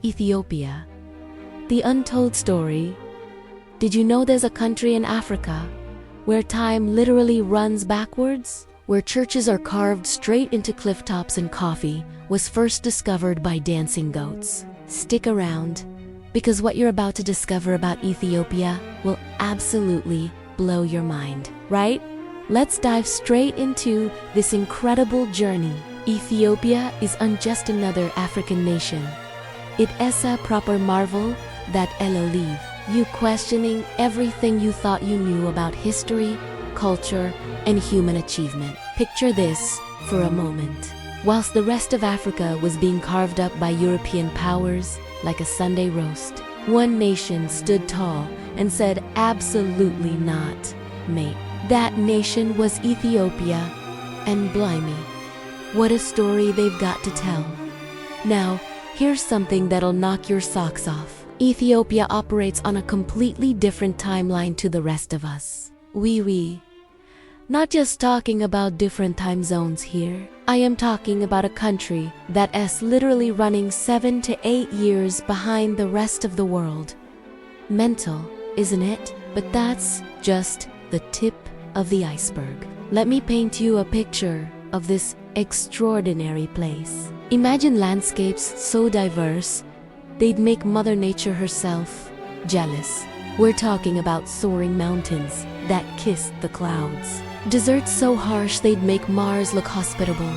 Ethiopia. The untold story. Did you know there's a country in Africa where time literally runs backwards? Where churches are carved straight into cliff tops and coffee was first discovered by dancing goats. Stick around, because what you're about to discover about Ethiopia will absolutely blow your mind, right? Let's dive straight into this incredible journey. Ethiopia isn't just another African nation. It is a proper marvel that will leave you questioning everything you thought you knew about history, culture, and human achievement. Picture this for a moment. Whilst the rest of Africa was being carved up by European powers like a Sunday roast, one nation stood tall and said, absolutely not, mate. That nation was Ethiopia, and blimey, what a story they've got to tell. Now, here's something that'll knock your socks off. Ethiopia operates on a completely different timeline to the rest of us. Not just talking about different time zones here. I am talking about a country that is literally running 7 to 8 years behind the rest of the world. Mental, isn't it? But that's just the tip of the iceberg. Let me paint you a picture of this extraordinary place. Imagine landscapes so diverse, they'd make Mother Nature herself jealous. We're talking about soaring mountains that kissed the clouds. Deserts so harsh they'd make Mars look hospitable.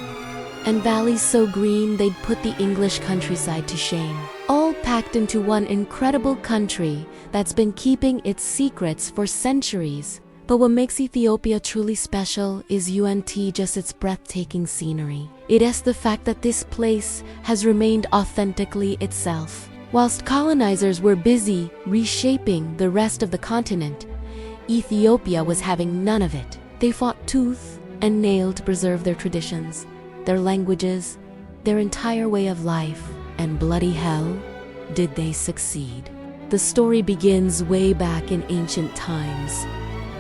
And valleys so green they'd put the English countryside to shame. All packed into one incredible country that's been keeping its secrets for centuries. But what makes Ethiopia truly special is just its breathtaking scenery. It is the fact that this place has remained authentically itself. Whilst colonizers were busy reshaping the rest of the continent, Ethiopia was having none of it. They fought tooth and nail to preserve their traditions, their languages, their entire way of life, and bloody hell, did they succeed. The story begins way back in ancient times.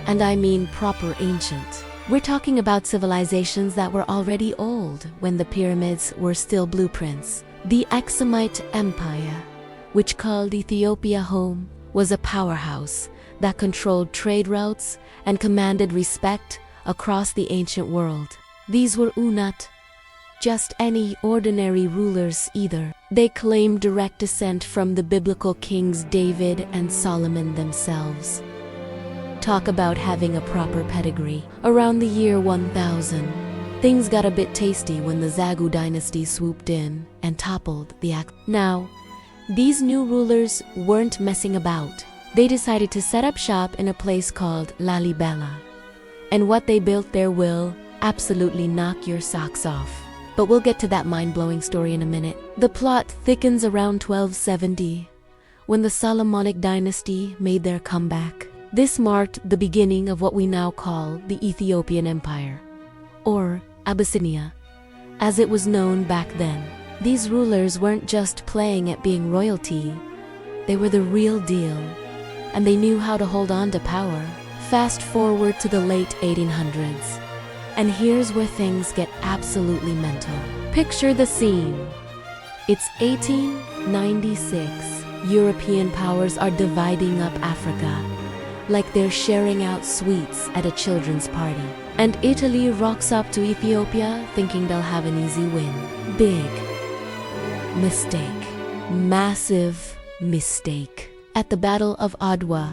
And I mean proper ancient. We're talking about civilizations that were already old when the pyramids were still blueprints. The Aksumite Empire, which called Ethiopia home, was a powerhouse that controlled trade routes and commanded respect across the ancient world. These were not just any ordinary rulers either. They claimed direct descent from the biblical kings David and Solomon themselves. Talk about having a proper pedigree. Around the year 1000, things got a bit tasty when the Zagu dynasty swooped in and toppled the Now, these new rulers weren't messing about. They decided to set up shop in a place called Lalibela. And what they built there will absolutely knock your socks off. But we'll get to that mind-blowing story in a minute. The plot thickens around 1270, when the Solomonic dynasty made their comeback. This marked the beginning of what we now call the Ethiopian Empire, or Abyssinia, as it was known back then. These rulers weren't just playing at being royalty, they were the real deal, and they knew how to hold on to power. Fast forward to the late 1800s, and here's where things get absolutely mental. Picture the scene. It's 1896. European powers are dividing up Africa, like they're sharing out sweets at a children's party. And Italy rocks up to Ethiopia thinking they'll have an easy win. Big mistake. Massive mistake. At the Battle of Adwa,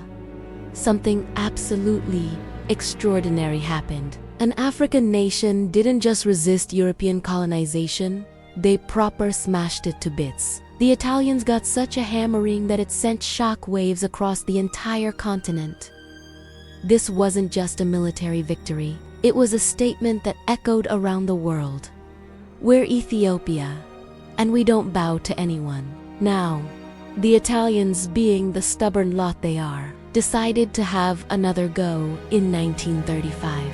something absolutely extraordinary happened. An African nation didn't just resist European colonization, they proper smashed it to bits. The Italians got such a hammering that it sent shock waves across the entire continent. This wasn't just a military victory, it was a statement that echoed around the world. We're Ethiopia, and we don't bow to anyone. Now, the Italians, being the stubborn lot they are, decided to have another go in 1935.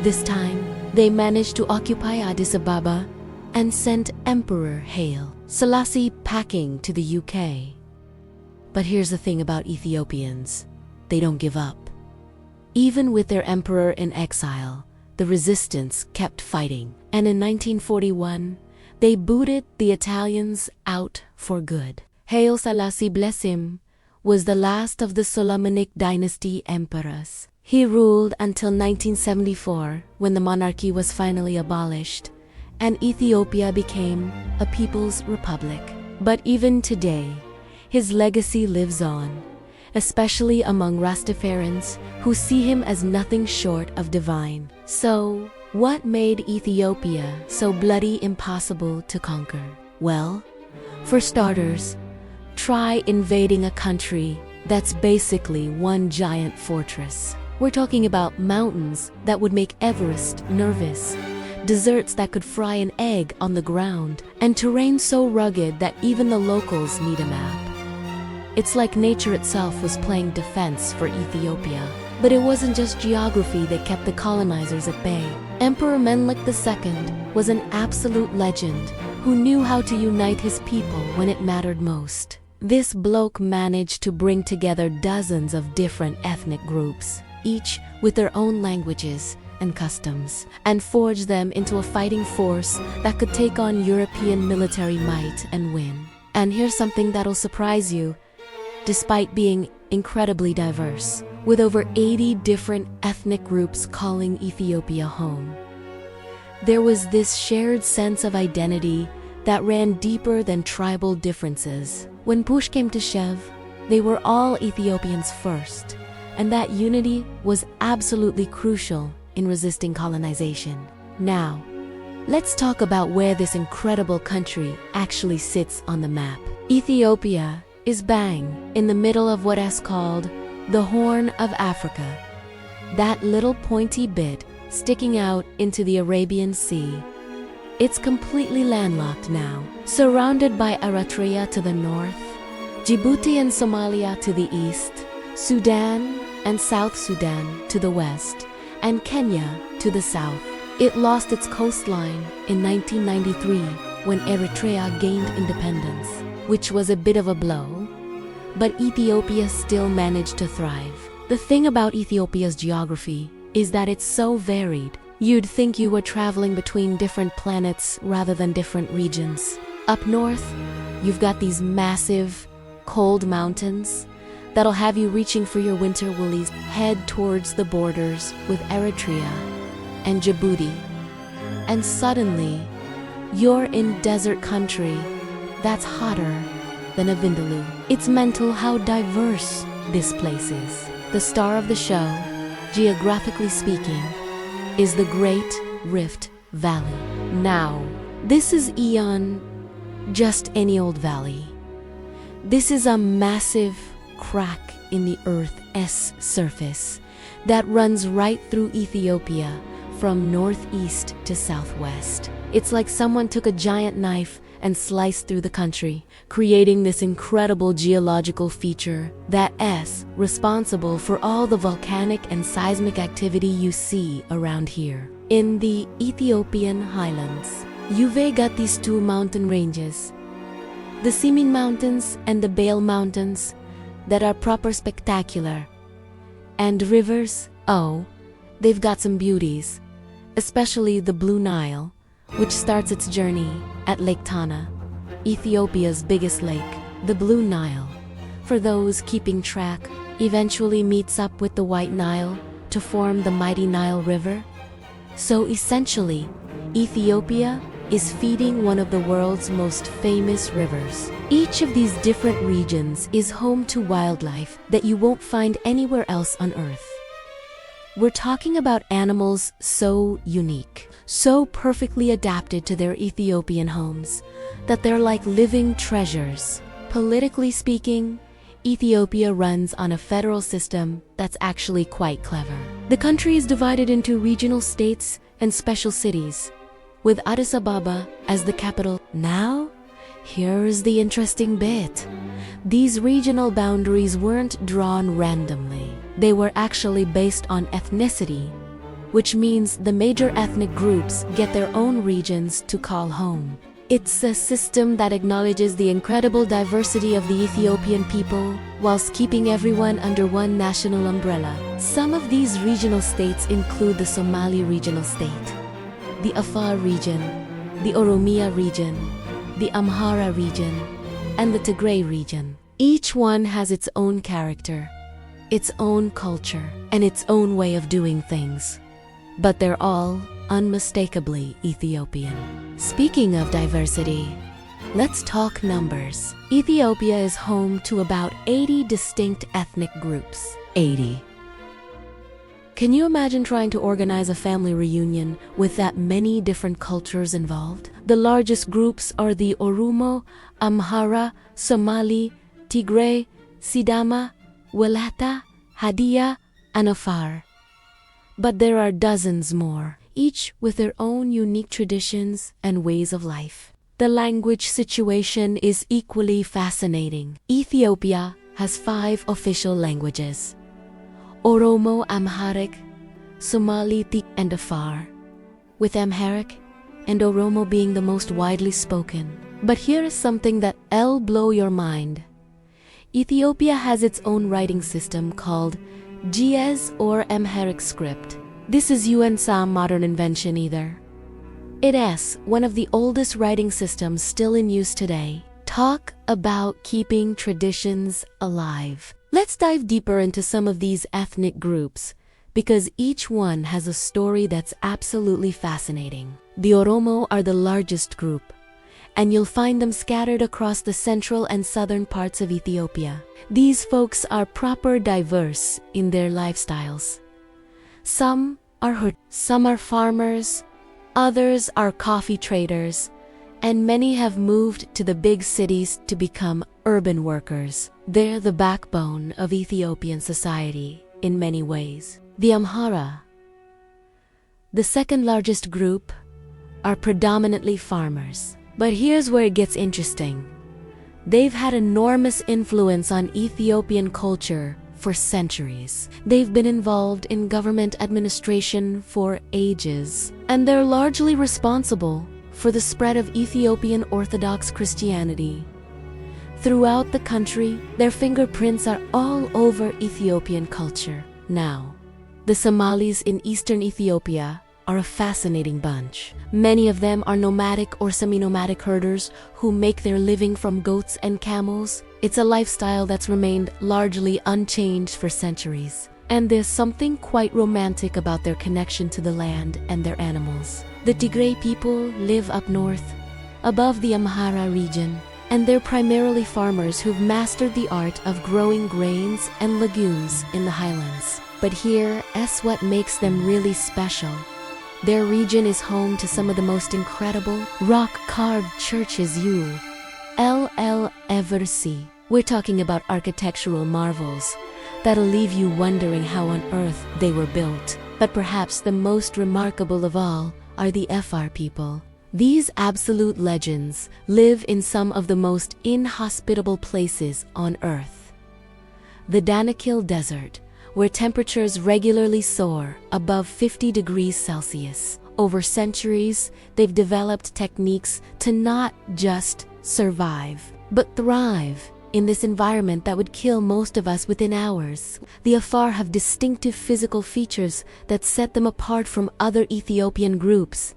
This time, they managed to occupy Addis Ababa and sent Emperor Haile Selassie packing to the UK. But here's the thing about Ethiopians. They don't give up. Even with their emperor in exile, the resistance kept fighting. And in 1941, They booted the Italians out for good. Haile Selassie bless him was the last of the Solomonic dynasty emperors. He ruled until 1974, when the monarchy was finally abolished, and Ethiopia became a people's republic. But even today, his legacy lives on, especially among Rastafarians who see him as nothing short of divine. So, what made Ethiopia so bloody impossible to conquer? Well, for starters, try invading a country that's basically one giant fortress. We're talking about mountains that would make Everest nervous, deserts that could fry an egg on the ground, and terrain so rugged that even the locals need a map. It's like nature itself was playing defense for Ethiopia. But it wasn't just geography that kept the colonizers at bay. Emperor Menelik II was an absolute legend who knew how to unite his people when it mattered most. This bloke managed to bring together dozens of different ethnic groups, each with their own languages and customs, and forge them into a fighting force that could take on European military might and win. And here's something that'll surprise you. Despite being incredibly diverse, with over 80 different ethnic groups calling Ethiopia home, there was this shared sense of identity that ran deeper than tribal differences. When push came to shove, they were all Ethiopians first, and that unity was absolutely crucial in resisting colonization. Now, let's talk about where this incredible country actually sits on the map. Ethiopia is bang in the middle of what is called the Horn of Africa, that little pointy bit sticking out into the Arabian Sea. It's completely landlocked now, surrounded by Eritrea to the north, Djibouti and Somalia to the east, Sudan and South Sudan to the west, and Kenya to the south. It lost its coastline in 1993 when Eritrea gained independence, which was a bit of a blow, but Ethiopia still managed to thrive. The thing about Ethiopia's geography is that it's so varied. You'd think you were traveling between different planets rather than different regions. Up north, you've got these massive, cold mountains that'll have you reaching for your winter woolies. Head towards the borders with Eritrea and Djibouti, and suddenly, you're in desert country that's hotter than a vindaloo. It's mental how diverse this place is. The star of the show, geographically speaking, is the Great Rift Valley. Now, this is just any old valley. This is a massive crack in the Earth's surface that runs right through Ethiopia from northeast to southwest. It's like someone took a giant knife and sliced through the country, creating this incredible geological feature that's responsible for all the volcanic and seismic activity you see around here. In the Ethiopian highlands, you've got these two mountain ranges, the Simien Mountains and the Bale Mountains, that are proper spectacular. And rivers, they've got some beauties, especially the Blue Nile, which starts its journey at Lake Tana, Ethiopia's biggest lake. The Blue Nile, for those keeping track, eventually meets up with the White Nile to form the mighty Nile River. So essentially, Ethiopia is feeding one of the world's most famous rivers. Each of these different regions is home to wildlife that you won't find anywhere else on Earth. We're talking about animals so unique, so perfectly adapted to their Ethiopian homes, that they're like living treasures. Politically speaking, Ethiopia runs on a federal system that's actually quite clever. The country is divided into regional states and special cities, with Addis Ababa as the capital. Now, here's the interesting bit. These regional boundaries weren't drawn randomly. They were actually based on ethnicity, which means the major ethnic groups get their own regions to call home. It's a system that acknowledges the incredible diversity of the Ethiopian people whilst keeping everyone under one national umbrella. Some of these regional states include the Somali regional state, the Afar region, the Oromia region, the Amhara region, and the Tigray region. Each one has its own character, its own culture, and its own way of doing things. But they're all unmistakably Ethiopian. Speaking of diversity, let's talk numbers. Ethiopia is home to about 80 distinct ethnic groups. 80. Can you imagine trying to organize a family reunion with that many different cultures involved? The largest groups are the Oromo, Amhara, Somali, Tigray, Sidama, Walaita, Hadia, and Afar. But there are dozens more, each with their own unique traditions and ways of life. The language situation is equally fascinating. Ethiopia has 5 official languages: Oromo, Amharic, Somali, and Afar, with Amharic and Oromo being the most widely spoken. But here is something that'll blow your mind. Ethiopia has its own writing system called Ge'ez or Amharic script. This is some modern invention either. It is one of the oldest writing systems still in use today. Talk about keeping traditions alive. Let's dive deeper into some of these ethnic groups, because each one has a story that's absolutely fascinating. The Oromo are the largest group, and you'll find them scattered across the central and southern parts of Ethiopia. These folks are proper diverse in their lifestyles. Some are some are farmers, others are coffee traders, and many have moved to the big cities to become urban workers. They're the backbone of Ethiopian society in many ways. The Amhara, the second largest group, are predominantly farmers. But here's where it gets interesting. They've had enormous influence on Ethiopian culture for centuries. They've been involved in government administration for ages, and they're largely responsible for the spread of Ethiopian Orthodox Christianity. Throughout the country, their fingerprints are all over Ethiopian culture. Now, the Somalis in eastern Ethiopia are a fascinating bunch. Many of them are nomadic or semi-nomadic herders who make their living from goats and camels. It's a lifestyle that's remained largely unchanged for centuries. And there's something quite romantic about their connection to the land and their animals. The Tigray people live up north, above the Amhara region, and they're primarily farmers who've mastered the art of growing grains and legumes in the highlands. But here's what makes them really special. Their region is home to some of the most incredible rock-carved churches you'll ever see. We're talking about architectural marvels that'll leave you wondering how on earth they were built. But perhaps the most remarkable of all are the Afar people. These absolute legends live in some of the most inhospitable places on earth. The Danakil Desert, where temperatures regularly soar above 50 degrees Celsius. Over centuries, they've developed techniques to not just survive, but thrive in this environment that would kill most of us within hours. The Afar have distinctive physical features that set them apart from other Ethiopian groups,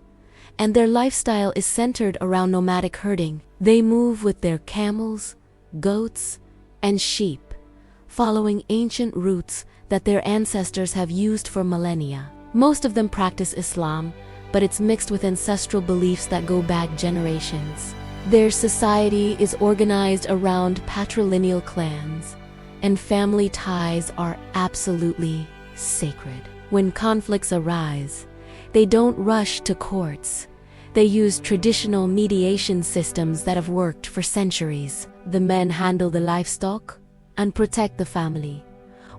and their lifestyle is centered around nomadic herding. They move with their camels, goats, and sheep, following ancient routes that their ancestors have used for millennia. Most of them practice Islam, but it's mixed with ancestral beliefs that go back generations. Their society is organized around patrilineal clans, and family ties are absolutely sacred. When conflicts arise, they don't rush to courts. They use traditional mediation systems that have worked for centuries. The men handle the livestock and protect the family,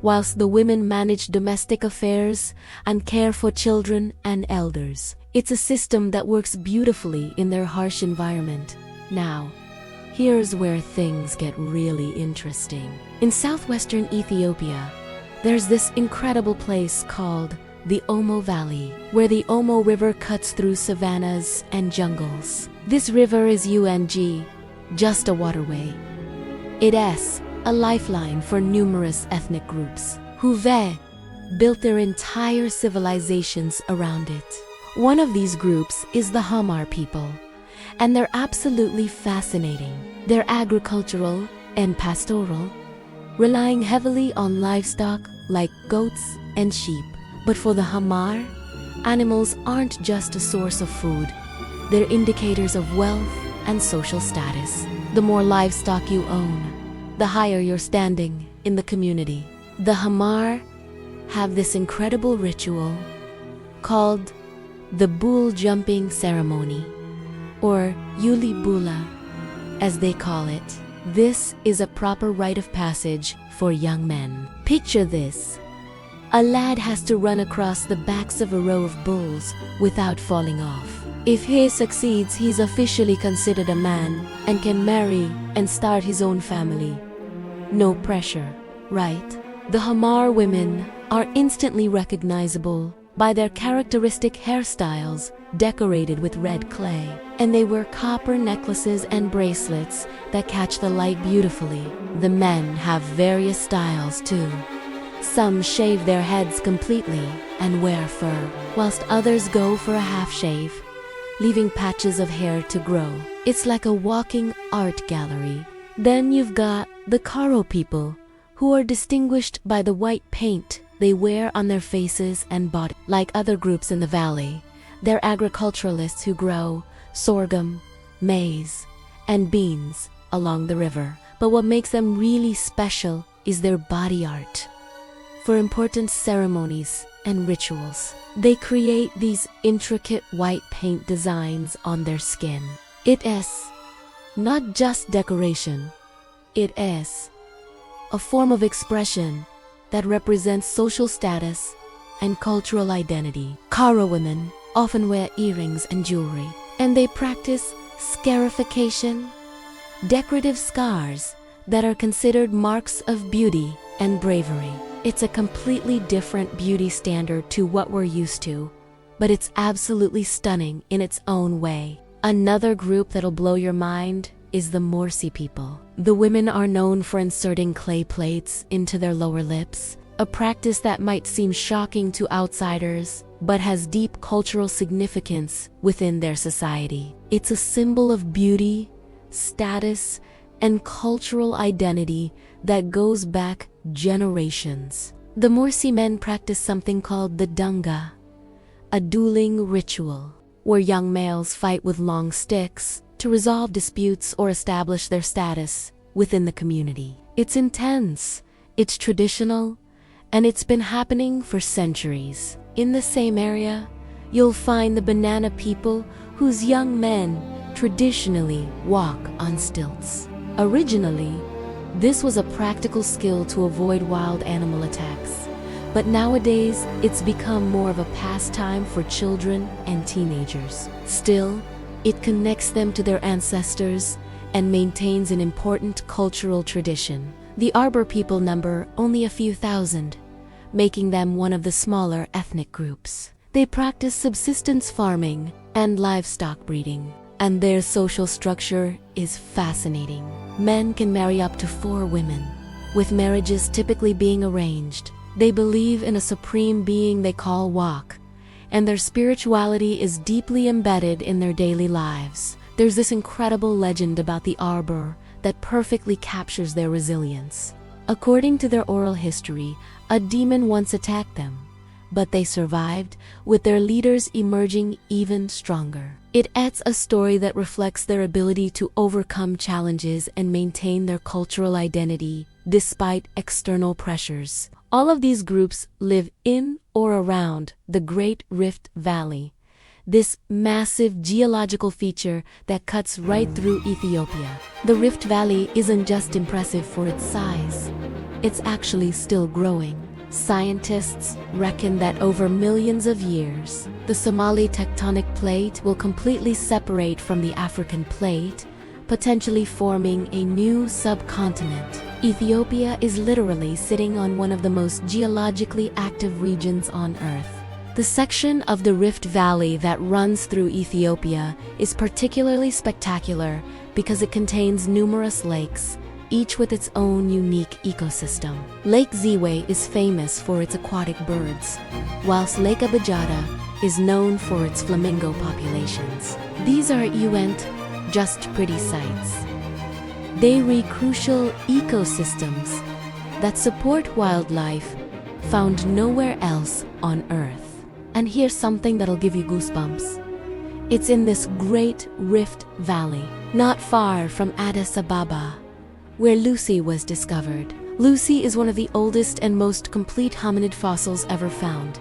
whilst the women manage domestic affairs and care for children and elders. It's a system that works beautifully in their harsh environment. Now, here's where things get really interesting. In southwestern Ethiopia, there's this incredible place called the Omo Valley, where the Omo River cuts through savannas and jungles. This river is just a waterway. It is a lifeline for numerous ethnic groups who've built their entire civilizations around it. One of these groups is the Hamar people, and they're absolutely fascinating. They're agricultural and pastoral, relying heavily on livestock like goats and sheep. But for the Hamar, animals aren't just a source of food. They're indicators of wealth and social status. The more livestock you own, the higher you're standing in the community. The Hamar have this incredible ritual called the bull jumping ceremony, or Lalibela, as they call it. This is a proper rite of passage for young men. Picture this. A lad has to run across the backs of a row of bulls without falling off. If he succeeds, he's officially considered a man and can marry and start his own family. No pressure, right? The Hamar women are instantly recognizable by their characteristic hairstyles decorated with red clay, and they wear copper necklaces and bracelets that catch the light beautifully. The men have various styles too. Some shave their heads completely and wear fur, whilst others go for a half shave, leaving patches of hair to grow. It's like a walking art gallery. Then you've got the Karo people, who are distinguished by the white paint they wear on their faces and body. Like other groups in the valley, they're agriculturalists who grow sorghum, maize, and beans along the river. But what makes them really special is their body art. For important ceremonies and rituals, they create these intricate white paint designs on their skin. It is not just decoration, it is a form of expression that represents social status and cultural identity. Karo women often wear earrings and jewelry, and they practice scarification, decorative scars that are considered marks of beauty and bravery. It's a completely different beauty standard to what we're used to, but it's absolutely stunning in its own way. Another group that'll blow your mind is the Morsi people. The women are known for inserting clay plates into their lower lips, a practice that might seem shocking to outsiders, but has deep cultural significance within their society. It's a symbol of beauty, status, and cultural identity that goes back generations. The Morsi men practice something called the Dunga, a dueling ritual, where young males fight with long sticks to resolve disputes or establish their status within the community. It's intense, it's traditional, and it's been happening for centuries. In the same area, you'll find the Banana people, whose young men traditionally walk on stilts. Originally, this was a practical skill to avoid wild animal attacks, but nowadays it's become more of a pastime for children and teenagers. Still, it connects them to their ancestors and maintains an important cultural tradition. The Arbor people number only a few thousand, making them one of the smaller ethnic groups. They practice subsistence farming and livestock breeding, and their social structure is fascinating. Men can marry up to 4 women, with marriages typically being arranged. They believe in a supreme being they call Wak, and their spirituality is deeply embedded in their daily lives. There's this incredible legend about the Arbor that perfectly captures their resilience. According to their oral history, a demon once attacked them, but they survived, with their leaders emerging even stronger. It adds a story that reflects their ability to overcome challenges and maintain their cultural identity despite external pressures. All of these groups live in or around the Great Rift Valley, this massive geological feature that cuts right through Ethiopia. The Rift Valley isn't just impressive for its size, it's actually still growing. Scientists reckon that over millions of years, the Somali tectonic plate will completely separate from the African plate, potentially forming a new subcontinent. Ethiopia is literally sitting on one of the most geologically active regions on Earth. The section of the Rift Valley that runs through Ethiopia is particularly spectacular because it contains numerous lakes, each with its own unique ecosystem. Lake Ziwe is famous for its aquatic birds, whilst Lake Abajada is known for its flamingo populations. These are Uent just pretty sights. They re crucial ecosystems that support wildlife found nowhere else on Earth. And here's something that'll give you goosebumps. It's in this great Rift Valley, not far from Addis Ababa, where Lucy was discovered. Lucy is one of the oldest and most complete hominid fossils ever found,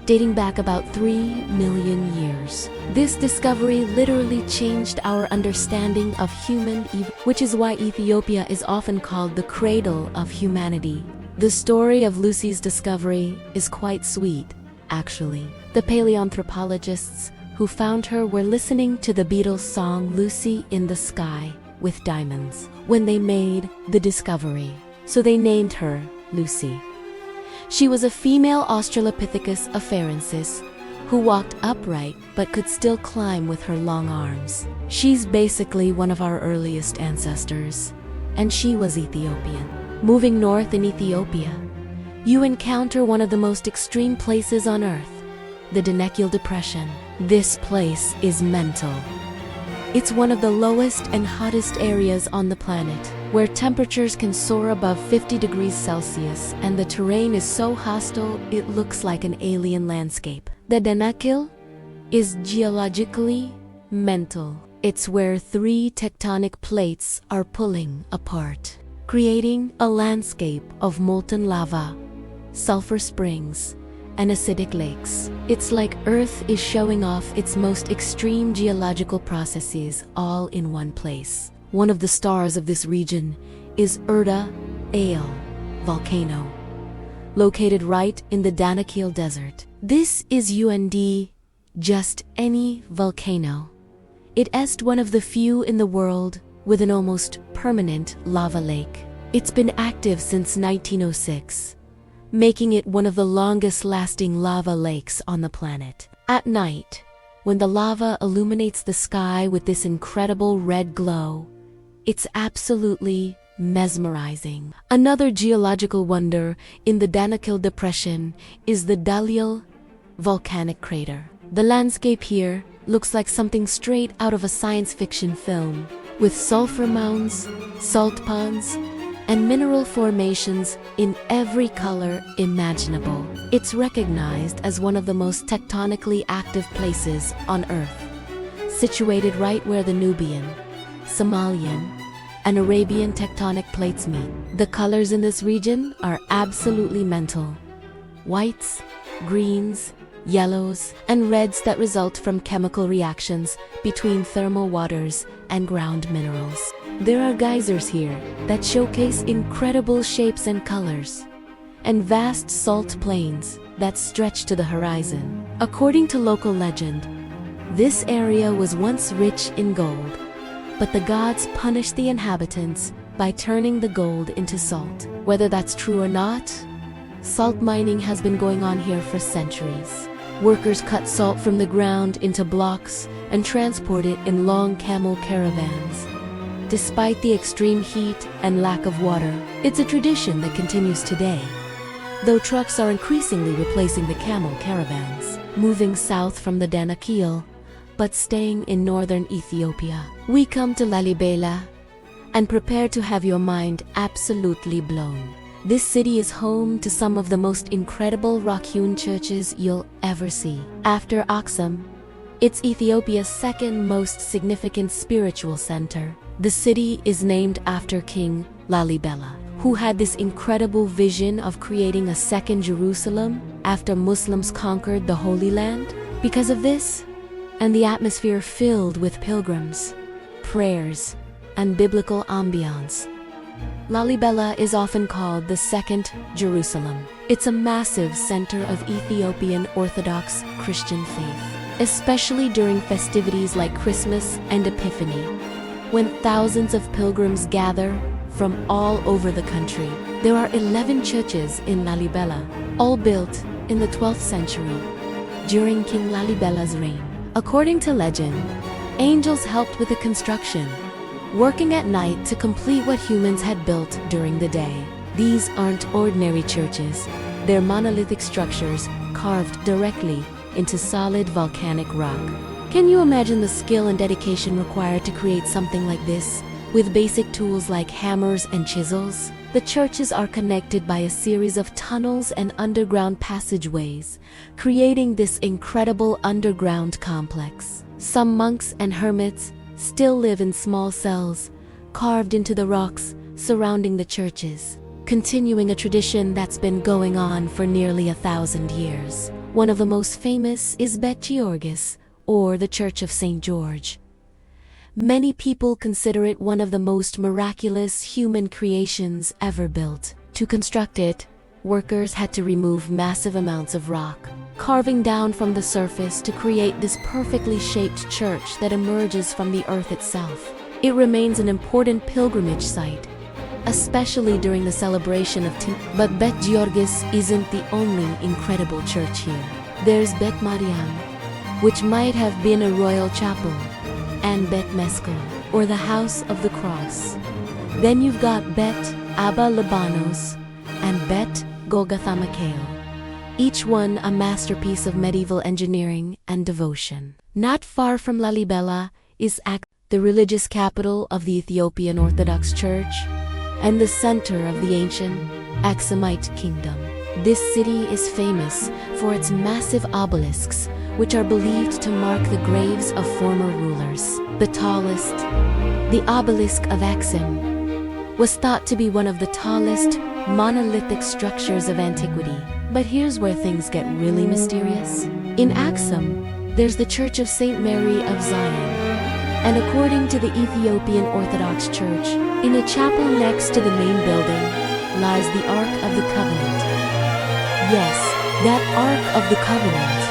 dating back about 3 million years. This discovery literally changed our understanding of human evolution, which is why Ethiopia is often called the cradle of humanity. The story of Lucy's discovery is quite sweet, actually. The paleoanthropologists who found her were listening to the Beatles' song Lucy in the Sky with Diamonds when they made the discovery. So they named her Lucy. She was a female Australopithecus afarensis who walked upright but could still climb with her long arms. She's basically one of our earliest ancestors, and she was Ethiopian. Moving north in Ethiopia, you encounter one of the most extreme places on Earth, the Danakil Depression. This place is mental. It's one of the lowest and hottest areas on the planet, where temperatures can soar above 50 degrees Celsius and the terrain is so hostile it looks like an alien landscape. The Danakil is geologically mental. It's where 3 tectonic plates are pulling apart, creating a landscape of molten lava, sulfur springs, and acidic lakes. It's like Earth is showing off its most extreme geological processes all in one place. One of the stars of this region is Erda Ale volcano, located right in the Danakil Desert. This is just any volcano. It is one of the few in the world with an almost permanent lava lake. It's been active since 1906. Making it one of the longest-lasting lava lakes on the planet. At night, when the lava illuminates the sky with this incredible red glow, it's absolutely mesmerizing. Another geological wonder in the Danakil Depression is the Dalil volcanic crater. The landscape here looks like something straight out of a science fiction film, with sulfur mounds, salt ponds, and mineral formations in every color imaginable. It's recognized as one of the most tectonically active places on Earth, situated right where the Nubian, Somalian, and Arabian tectonic plates meet. The colors in this region are absolutely mental. Whites, greens, yellows, and reds that result from chemical reactions between thermal waters and ground minerals. There are geysers here that showcase incredible shapes and colors, and vast salt plains that stretch to the horizon. According to local legend, this area was once rich in gold, but the gods punished the inhabitants by turning the gold into salt. Whether that's true or not, salt mining has been going on here for centuries. Workers cut salt from the ground into blocks and transport it in long camel caravans. Despite the extreme heat and lack of water, it's a tradition that continues today, though trucks are increasingly replacing the camel caravans. Moving south from the Danakil, but staying in northern Ethiopia, we come to Lalibela and prepare to have your mind absolutely blown. This city is home to some of the most incredible rock-hewn churches you'll ever see. After Aksum, it's Ethiopia's second most significant spiritual center. The city is named after King Lalibela, who had this incredible vision of creating a second Jerusalem after Muslims conquered the Holy Land. Because of this, and the atmosphere filled with pilgrims, prayers, and biblical ambiance, Lalibela is often called the Second Jerusalem. It's a massive center of Ethiopian Orthodox Christian faith, especially during festivities like Christmas and Epiphany, when thousands of pilgrims gather from all over the country. There are 11 churches in Lalibela, all built in the 12th century, during King Lalibela's reign. According to legend, angels helped with the construction, working at night to complete what humans had built during the day. These aren't ordinary churches, they're monolithic structures carved directly into solid volcanic rock. Can you imagine the skill and dedication required to create something like this? With basic tools like hammers and chisels, the churches are connected by a series of tunnels and underground passageways, creating this incredible underground complex. Some monks and hermits still live in small cells, carved into the rocks surrounding the churches, continuing a tradition that's been going on for nearly 1,000 years. One of the most famous is Bet Georgis, or the Church of St. George. Many people consider it one of the most miraculous human creations ever built. To construct it, workers had to remove massive amounts of rock, carving down from the surface to create this perfectly shaped church that emerges from the earth itself. It remains an important pilgrimage site, especially during the celebration of But Bet Georgis isn't the only incredible church here. There's Bet Mariam, which might have been a royal chapel, and Bet Meskel, or the House of the Cross. Then you've got Bet Abba Libanos and Bet Golgotha Mikhail, each one a masterpiece of medieval engineering and devotion. Not far from Lalibela is the religious capital of the Ethiopian Orthodox Church and the center of the ancient Aksumite kingdom. This city is famous for its massive obelisks, which are believed to mark the graves of former rulers. The tallest, the obelisk of Aksum, was thought to be one of the tallest monolithic structures of antiquity. But here's where things get really mysterious. In Aksum, there's the Church of St. Mary of Zion, and according to the Ethiopian Orthodox Church, in a chapel next to the main building lies the Ark of the Covenant. Yes, that Ark of the Covenant,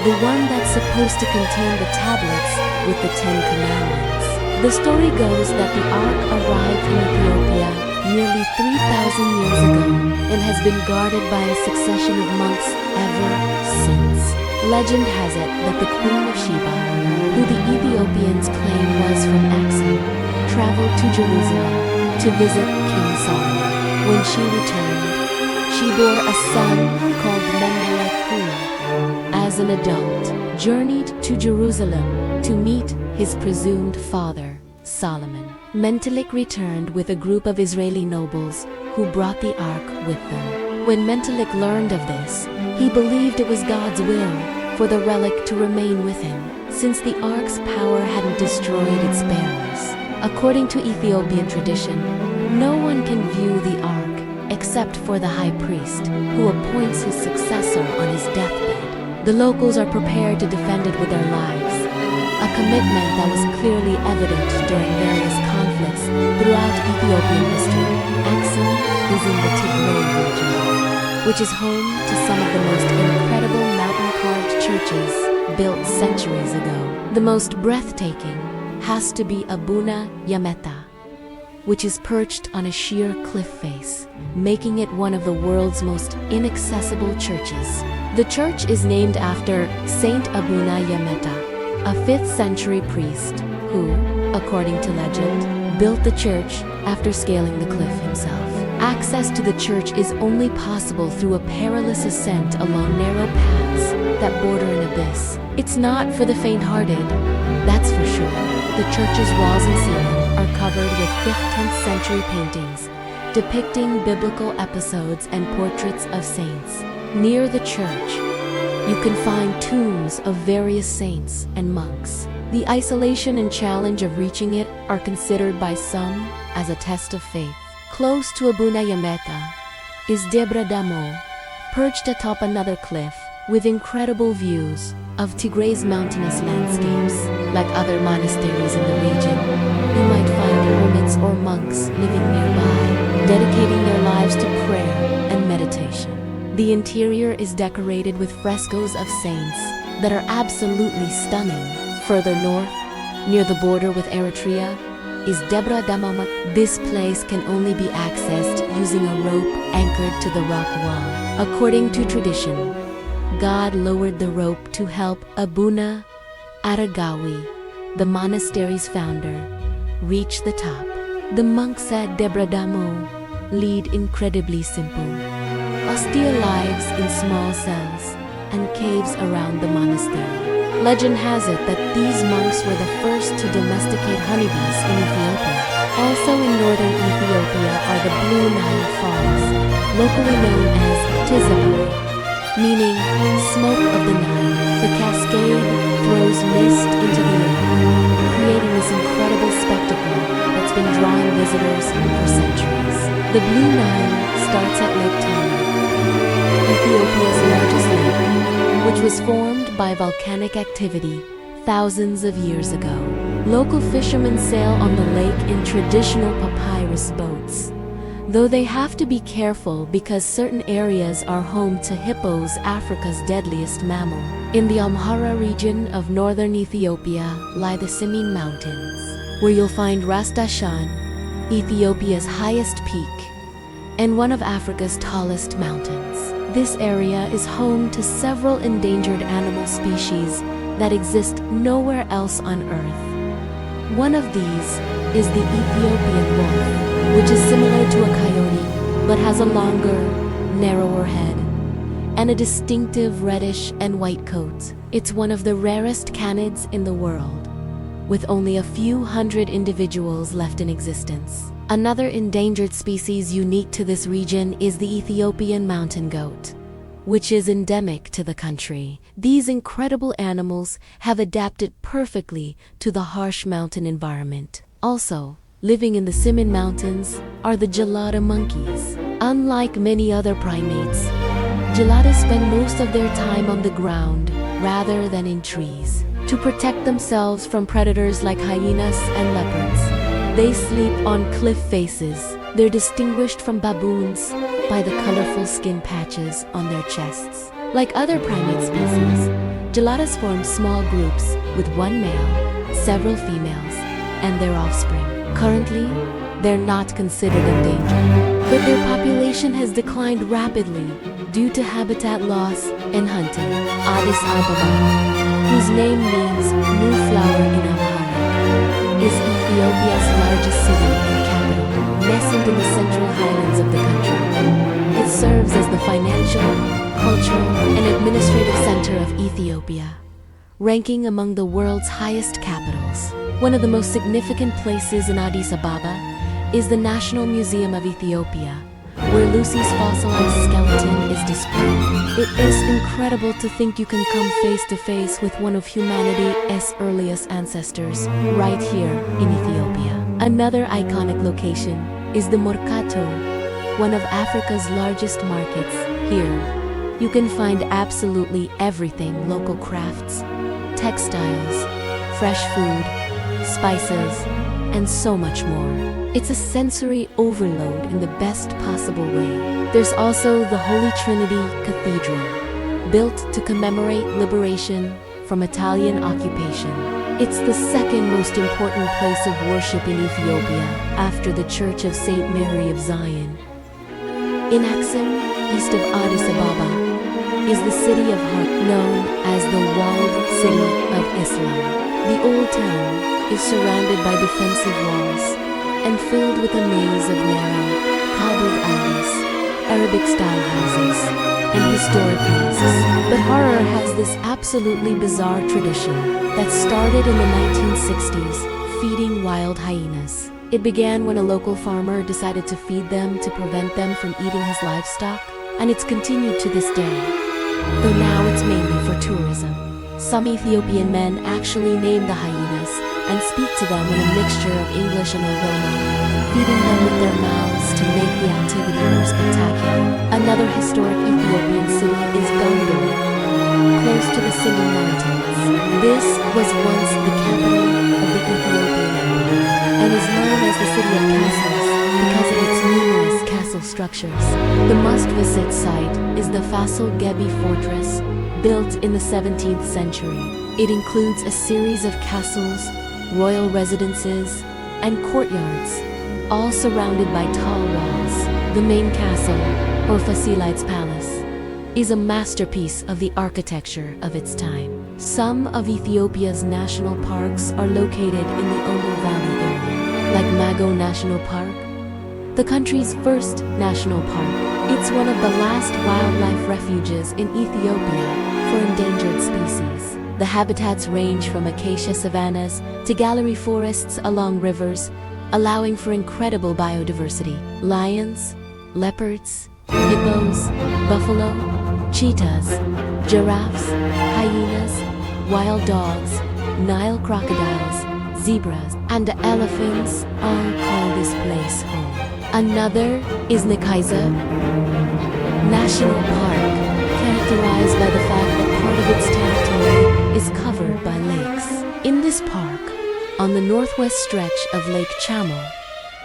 the one that's supposed to contain the tablets with the 10 Commandments. The story goes that the Ark arrived in Ethiopia nearly 3,000 years ago and has been guarded by a succession of monks ever since. Legend has it that the Queen of Sheba, who the Ethiopians claim was from Aksum, traveled to Jerusalem to visit King Solomon. When she returned, she bore a son called Mendelek, who, as an adult, journeyed to Jerusalem to meet his presumed father, Solomon. Mendelek returned with a group of Israeli nobles who brought the ark with them. When Mendelek learned of this, he believed it was God's will for the relic to remain with him, since the ark's power hadn't destroyed its bearers. According to Ethiopian tradition, no one can view the ark except for the high priest, who appoints his successor on his deathbed. The locals are prepared to defend it with their lives, a commitment that was clearly evident during various conflicts throughout Ethiopian history. Aksum is in the Tigray region, which is home to some of the most incredible mountain-carved churches built centuries ago. The most breathtaking has to be Abuna Yameta, which is perched on a sheer cliff face, making it one of the world's most inaccessible churches. The church is named after Saint Abuna Yameta, a 5th century priest who, according to legend, built the church after scaling the cliff himself. Access to the church is only possible through a perilous ascent along narrow paths that border an abyss. It's not for the faint-hearted, that's for sure. The church's walls and ceiling are covered with 5th-10th century paintings depicting biblical episodes and portraits of saints. Near the church, you can find tombs of various saints and monks. The isolation and challenge of reaching it are considered by some as a test of faith. Close to Abuna Yameta is Debra Damo, perched atop another cliff with incredible views of Tigray's mountainous landscapes. Like other monasteries in the region, you might find hermits or monks living nearby, dedicating their lives to prayer and meditation. The interior is decorated with frescoes of saints that are absolutely stunning. Further north, near the border with Eritrea, is Debra Damamat. This place can only be accessed using a rope anchored to the rock wall. According to tradition, God lowered the rope to help Abuna Aragawi, the monastery's founder, reach the top. The monks at Debra Damo lead incredibly simple, austere lives in small cells and caves around the monastery. Legend has it that these monks were the first to domesticate honeybees in Ethiopia. Also in northern Ethiopia are the Blue Nile Falls, locally known as Tizamai, meaning smoke of the Nile. The cascade throws mist into the air, creating this incredible spectacle that's been drawing visitors for centuries. The Blue Nile starts at Lake Tana, Ethiopia's largest lake, which was formed by volcanic activity thousands of years ago. Local fishermen sail on the lake in traditional papyrus boats, though they have to be careful because certain areas are home to hippos, Africa's deadliest mammal. In the Amhara region of northern Ethiopia lie the Simien Mountains, where you'll find Ras Dashan, Ethiopia's highest peak, and one of Africa's tallest mountains. This area is home to several endangered animal species that exist nowhere else on Earth. One of these is the Ethiopian wolf, which is similar to a coyote but has a longer, narrower head and a distinctive reddish and white coat. It's one of the rarest canids in the world, with only a few hundred individuals left in existence. Another endangered species unique to this region is the Ethiopian mountain goat, which is endemic to the country. These incredible animals have adapted perfectly to the harsh mountain environment. Also, living in the Simien Mountains are the gelada monkeys. Unlike many other primates, geladas spend most of their time on the ground rather than in trees. To protect themselves from predators like hyenas and leopards, they sleep on cliff faces. They're distinguished from baboons by the colorful skin patches on their chests. Like other primate species, geladas form small groups with one male, several females, and their offspring. Currently, they're not considered endangered, but their population has declined rapidly due to habitat loss and hunting. Addis Ababa, whose name means new flower in Amharic, is Ethiopia's largest city and capital, nestled in the central highlands of the country. It serves as the financial, cultural, and administrative center of Ethiopia, ranking among the world's highest capitals. One of the most significant places in Addis Ababa is the National Museum of Ethiopia, where Lucy's fossilized skeleton is displayed. It is incredible to think you can come face to face with one of humanity's earliest ancestors right here in Ethiopia. Another iconic location is the Mercato, one of Africa's largest markets. Here, you can find absolutely everything: local crafts, textiles, fresh food, spices, and so much more. It's a sensory overload in the best possible way. There's also the Holy Trinity Cathedral, built to commemorate liberation from Italian occupation. It's the second most important place of worship in Ethiopia after the Church of St. Mary of Zion. In Axum, east of Addis Ababa, is the city of Hart, known as the Walled City of Islam. The old town is surrounded by defensive walls and filled with a maze of narrow, cobbled alleys, Arabic-style houses, and historic mosques. But Harar has this absolutely bizarre tradition that started in the 1960s, feeding wild hyenas. It began when a local farmer decided to feed them to prevent them from eating his livestock, and it's continued to this day, though now it's mainly for tourism. Some Ethiopian men actually name the hyenas and speak to them in a mixture of English and Oromo, feeding them with their mouths to make the activity more spectacular. Another historic Ethiopian city is Gondor, close to the Simien Mountains. This was once the capital of the Ethiopian Empire, and is known as the City of Castles because of its numerous castle structures. The must-visit site is the Fasal Gebi Fortress, built in the 17th century. It includes a series of castles, royal residences, and courtyards, all surrounded by tall walls. The main castle, or Fasilides Palace, is a masterpiece of the architecture of its time. Some of Ethiopia's national parks are located in the Omo Valley area, like Mago National Park, the country's first national park. It's one of the last wildlife refuges in Ethiopia for endangered species. The habitats range from acacia savannas to gallery forests along rivers, allowing for incredible biodiversity. Lions, leopards, hippos, buffalo, cheetahs, giraffes, hyenas, wild dogs, Nile crocodiles, zebras, and elephants all call this place home. Another is Nkaiza National Park, characterized by the fact that part of its territory is covered by lakes. In this park, on the northwest stretch of Lake Chamo,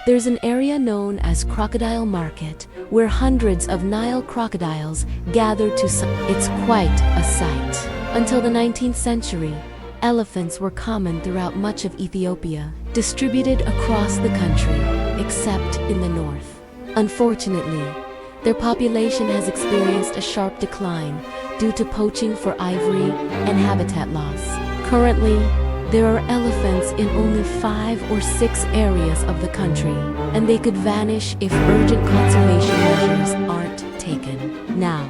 there's an area known as Crocodile Market, where hundreds of Nile crocodiles gather to It's quite a sight. Until the 19th century, elephants were common throughout much of Ethiopia, distributed across the country, except in the north. Unfortunately, their population has experienced a sharp decline due to poaching for ivory and habitat loss. Currently, there are elephants in only 5 or 6 areas of the country, and they could vanish if urgent conservation measures aren't taken. Now,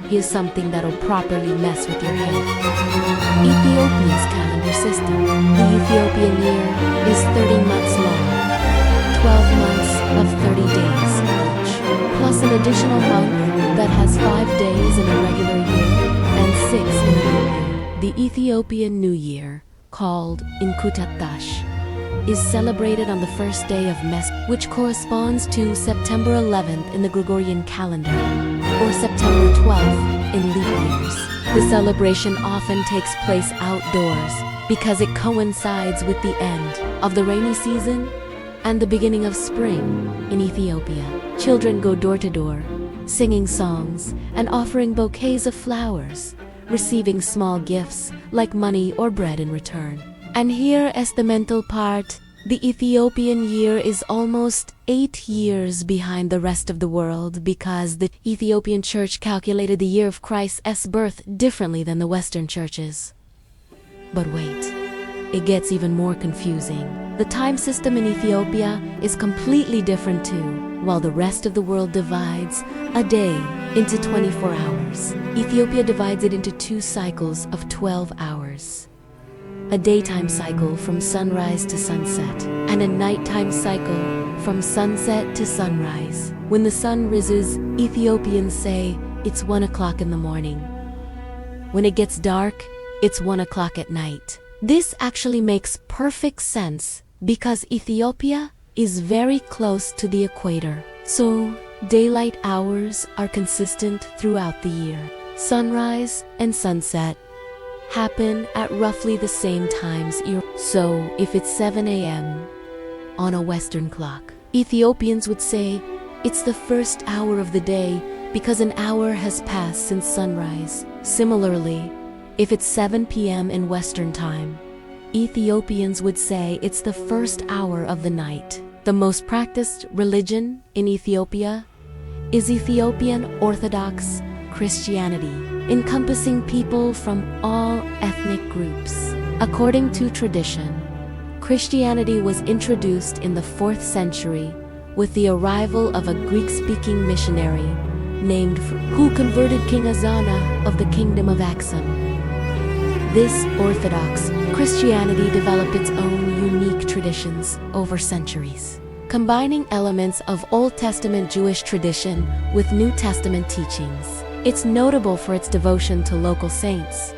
here's something that'll properly mess with your head. Ethiopia's calendar system. The Ethiopian year is 30 months long, 12 months of 30 days each, plus an additional month that has 5 days in a regular year and 6 in a new year. The Ethiopian New Year, called Inkutatash, is celebrated on the first day of Mes, which corresponds to September 11th in the Gregorian calendar, or September 12th in leap years. The celebration often takes place outdoors because it coincides with the end of the rainy season and the beginning of spring in Ethiopia. Children go door to door, singing songs and offering bouquets of flowers, receiving small gifts like money or bread in return. And here is the mental part. The Ethiopian year is almost 8 years behind the rest of the world because the Ethiopian church calculated the year of Christ's birth differently than the Western churches. But wait, it gets even more confusing. The time system in Ethiopia is completely different too. While the rest of the world divides a day into 24 hours, Ethiopia divides it into 2 cycles of 12 hours. A daytime cycle from sunrise to sunset, and a nighttime cycle from sunset to sunrise. When the sun rises, Ethiopians say it's 1 o'clock in the morning. When it gets dark, it's 1 o'clock at night. This actually makes perfect sense because Ethiopia is very close to the equator, so daylight hours are consistent throughout the year. Sunrise and sunset happen at roughly the same times. So if it's 7 a.m. on a Western clock, Ethiopians would say it's the first hour of the day because an hour has passed since sunrise. Similarly, if it's 7 p.m. in Western time, Ethiopians would say it's the first hour of the night. The most practiced religion in Ethiopia is Ethiopian Orthodox Christianity, encompassing people from all ethnic groups. According to tradition, Christianity was introduced in the 4th century with the arrival of a Greek-speaking missionary named who converted King Azana of the Kingdom of Axum. This Orthodox Christianity developed its own unique traditions over centuries, combining elements of Old Testament Jewish tradition with New Testament teachings. It's notable for its devotion to local saints,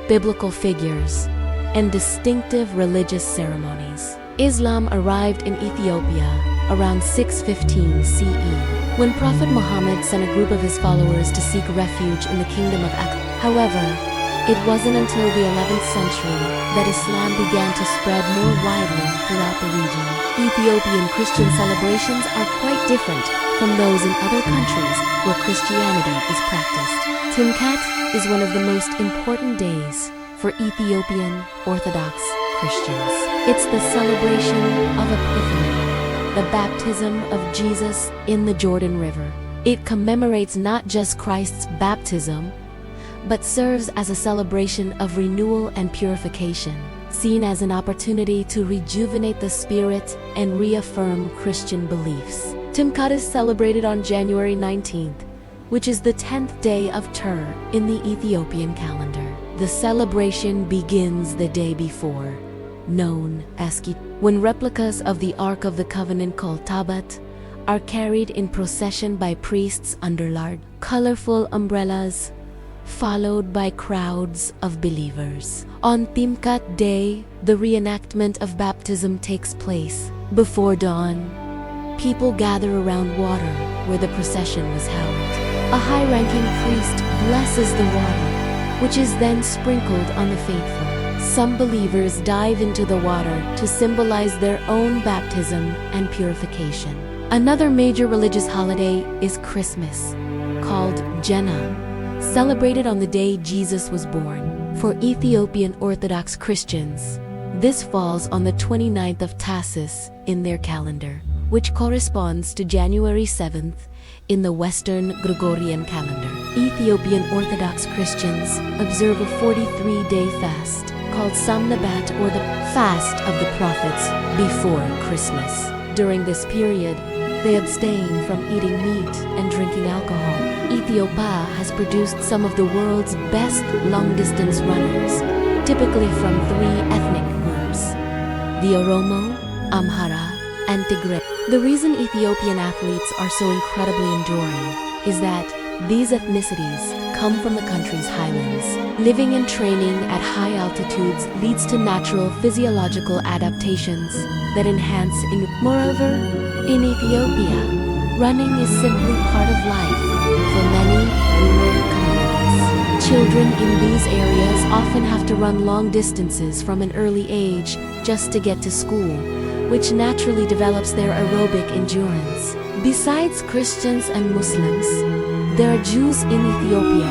biblical figures, and distinctive religious ceremonies. Islam arrived in Ethiopia around 615 CE, when Prophet Muhammad sent a group of his followers to seek refuge in the Kingdom of Axum. However, it wasn't until the 11th century that Islam began to spread more widely throughout the region. Ethiopian Christian celebrations are quite different from those in other countries where Christianity is practiced. Timkat is one of the most important days for Ethiopian Orthodox Christians. It's the celebration of Epiphany, the baptism of Jesus in the Jordan River. It commemorates not just Christ's baptism, but serves as a celebration of renewal and purification, seen as an opportunity to rejuvenate the spirit and reaffirm Christian beliefs. Timkat is celebrated on January 19th, which is the 10th day of Tur in the Ethiopian calendar. The celebration begins the day before, known as when replicas of the Ark of the Covenant called Tabat are carried in procession by priests under large, colorful umbrellas, followed by crowds of believers. On Timkat Day, the reenactment of baptism takes place. Before dawn, people gather around water where the procession was held. A high-ranking priest blesses the water, which is then sprinkled on the faithful. Some believers dive into the water to symbolize their own baptism and purification. Another major religious holiday is Christmas, called Jena, celebrated on the day Jesus was born. For Ethiopian Orthodox Christians, this falls on the 29th of Tasus in their calendar, which corresponds to January 7th in the Western Gregorian calendar. Ethiopian Orthodox Christians observe a 43-day fast called Samnabat, or the Fast of the Prophets, before Christmas. During this period, they abstain from eating meat and drinking alcohol. Ethiopia has produced some of the world's best long-distance runners, typically from three ethnic groups: the Oromo, Amhara, and Tigray. The reason Ethiopian athletes are so incredibly enduring is that these ethnicities come from the country's highlands. Living and training at high altitudes leads to natural physiological adaptations that enhance Moreover, in Ethiopia, running is simply part of life for many rural communities. Children in these areas often have to run long distances from an early age just to get to school, which naturally develops their aerobic endurance. Besides Christians and Muslims, there are Jews in Ethiopia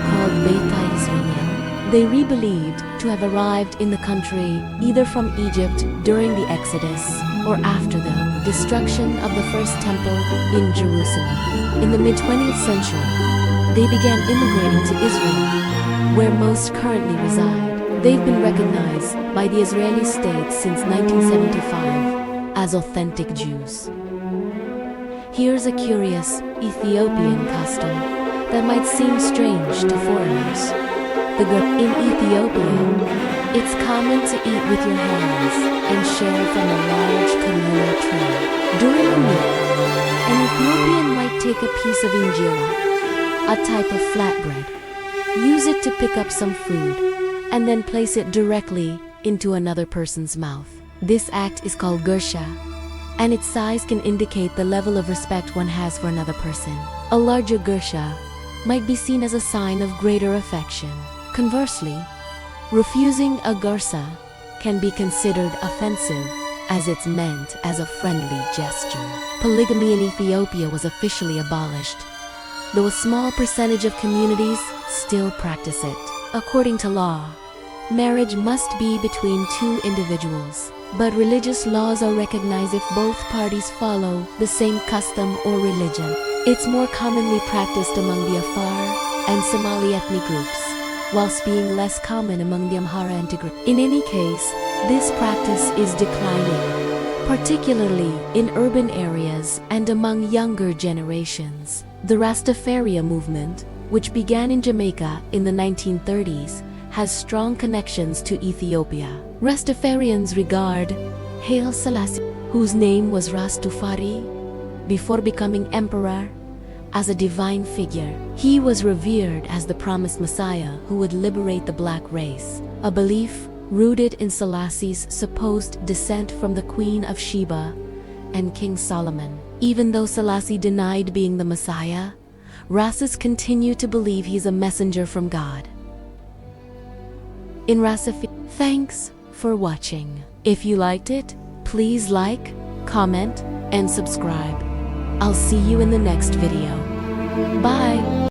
called Beta Israel. They are believed to have arrived in the country either from Egypt during the Exodus or after the destruction of the first temple in Jerusalem. In the mid-20th century, they began immigrating to Israel, where most currently reside. They've been recognized by the Israeli state since 1975 as authentic Jews. Here's a curious Ethiopian custom that might seem strange to foreigners. In Ethiopia, it's common to eat with your hands and share from a large communal tray. During a meal, an Ethiopian might take a piece of injera, a type of flatbread, use it to pick up some food, and then place it directly into another person's mouth. This act is called gursha, and its size can indicate the level of respect one has for another person. A larger gursha might be seen as a sign of greater affection. Conversely, refusing a gursa can be considered offensive, as it's meant as a friendly gesture. Polygamy in Ethiopia was officially abolished, though a small percentage of communities still practice it. According to law, marriage must be between two individuals, but religious laws are recognized if both parties follow the same custom or religion. It's more commonly practiced among the Afar and Somali ethnic groups, whilst being less common among the Amhara and Tigray. In any case, this practice is declining, particularly in urban areas and among younger generations. The Rastafari movement, which began in Jamaica in the 1930s, has strong connections to Ethiopia. Rastafarians regard Haile Selassie, whose name was Rastafari, before becoming emperor, as a divine figure. He was revered as the promised Messiah who would liberate the black race, a belief rooted in Selassie's supposed descent from the Queen of Sheba and King Solomon. Even though Selassie denied being the Messiah, Rastas continue to believe he's a messenger from God. In Rastafari. Thanks for watching. If you liked it, please like, comment, and subscribe. I'll see you in the next video. Bye!